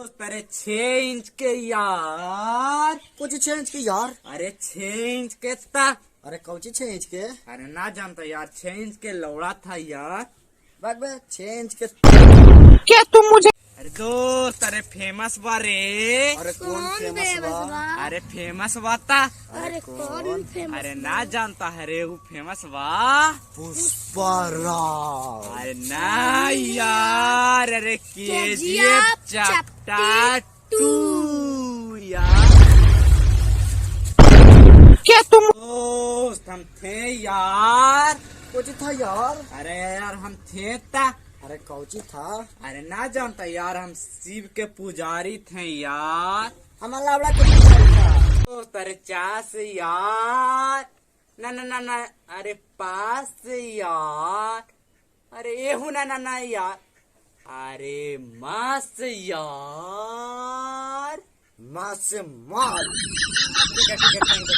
दोस्त अरे 6 इंच के यार। कुछ 6 इंच के यार। अरे 6 इंच के था। अरे कौची 6 इंच के? अरे ना जानता यार, 6 इंच के लौड़ा था यार। बाग बे 6 इंच के। क्या तुम मुझे अरे दोस्त अरे फेमस बा रे। अरे कौन फेमस बा? अरे फेमस बा था। अरे कौन फेमस? अरे ना जानता है रे, वो फेमस बा। पुष्पराज। अरे ना यार, अरे KGF चैप्टर 2 यार। क्या तुम दोस्त हम थे यार। कुछ था यार। अरे यार हम थे ता। अरे कौची था? अरे ना जानता यार, हम शिव के पुजारी थे यार। हमारा लावड़ा के पुजारी था। दोस्त अरे चास यार। ना ना ना ना, अरे पास यार। अरे एहू ना ना ना यार। अरे मास यार। माँ से मार। ठीक है, thank you, thank you।